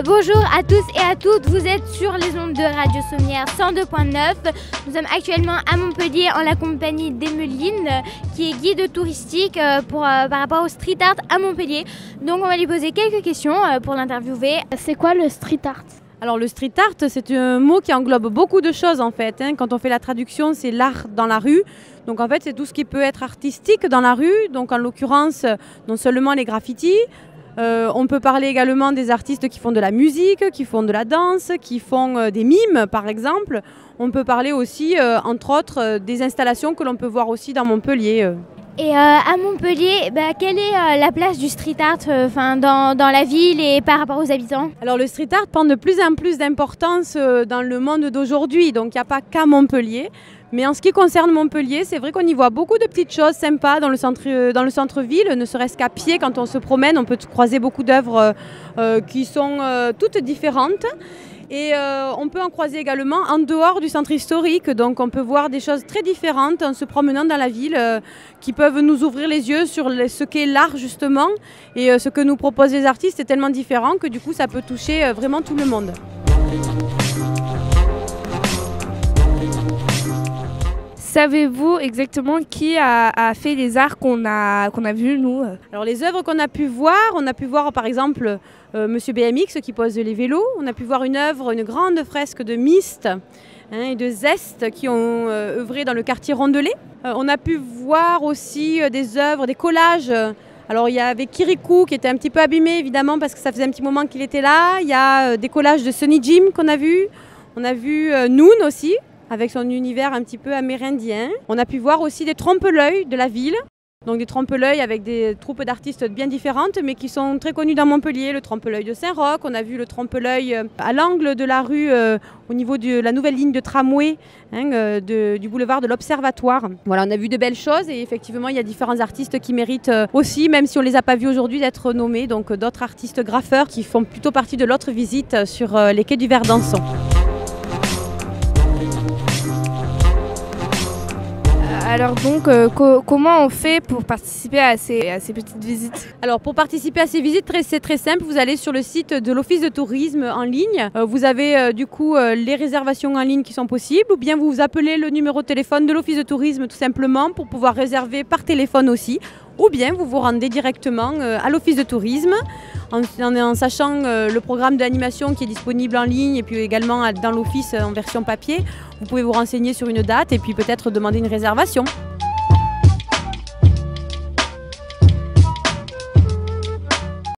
Bonjour à tous et à toutes, vous êtes sur les ondes de Radio Sommière 102.9. Nous sommes actuellement à Montpellier en la compagnie d'Emeline qui est guide touristique par rapport au street art à Montpellier. Donc on va lui poser quelques questions pour l'interviewer. C'est quoi le street art ? Alors le street art, c'est un mot qui englobe beaucoup de choses en fait. Quand on fait la traduction, c'est l'art dans la rue. Donc en fait, c'est tout ce qui peut être artistique dans la rue. Donc en l'occurrence, non seulement les graffitis. On peut parler également des artistes qui font de la musique, qui font de la danse, qui font des mimes par exemple. On peut parler aussi, entre autres, des installations que l'on peut voir aussi dans Montpellier. Et à Montpellier, quelle est la place du street art dans la ville et par rapport aux habitants ? Alors le street art prend de plus en plus d'importance dans le monde d'aujourd'hui, donc il n'y a pas qu'à Montpellier. Mais en ce qui concerne Montpellier, c'est vrai qu'on y voit beaucoup de petites choses sympas dans le centre-ville, ne serait-ce qu'à pied quand on se promène, on peut croiser beaucoup d'œuvres qui sont toutes différentes. Et on peut en croiser également en dehors du centre historique, donc on peut voir des choses très différentes en se promenant dans la ville qui peuvent nous ouvrir les yeux sur ce qu'est l'art justement. Et ce que nous proposent les artistes est tellement différent que du coup ça peut toucher vraiment tout le monde. Savez-vous exactement qui a fait les arts qu'on a vus, nous ? Alors les œuvres qu'on a pu voir par exemple Monsieur BMX qui pose les vélos. On a pu voir une grande fresque de Myst et de Zest qui ont œuvré dans le quartier Rondelet. On a pu voir aussi des œuvres, des collages. Alors il y avait Kirikou qui était un petit peu abîmé évidemment parce que ça faisait un petit moment qu'il était là. Il y a des collages de Sunny Jim qu'on a vus. On a vu Noon aussi, avec son univers un petit peu amérindien. On a pu voir aussi des trompe-l'œil de la ville. Donc des trompe-l'œil avec des troupes d'artistes bien différentes, mais qui sont très connus dans Montpellier. Le trompe-l'œil de Saint-Roch, on a vu le trompe-l'œil à l'angle de la rue, au niveau de la nouvelle ligne de tramway du boulevard de l'Observatoire. Voilà, on a vu de belles choses et effectivement, il y a différents artistes qui méritent aussi, même si on ne les a pas vus aujourd'hui, d'être nommés. Donc d'autres artistes graffeurs qui font plutôt partie de l'autre visite sur les quais du Verdanson. Alors donc, comment on fait pour participer à ces petites visites ? Alors pour participer à ces visites, c'est très simple. Vous allez sur le site de l'Office de tourisme en ligne. Vous avez du coup les réservations en ligne qui sont possibles ou bien vous appelez le numéro de téléphone de l'Office de tourisme tout simplement pour pouvoir réserver par téléphone aussi. Ou bien vous vous rendez directement à l'Office de tourisme en sachant le programme d'animation qui est disponible en ligne et puis également dans l'office en version papier. Vous pouvez vous renseigner sur une date et puis peut-être demander une réservation.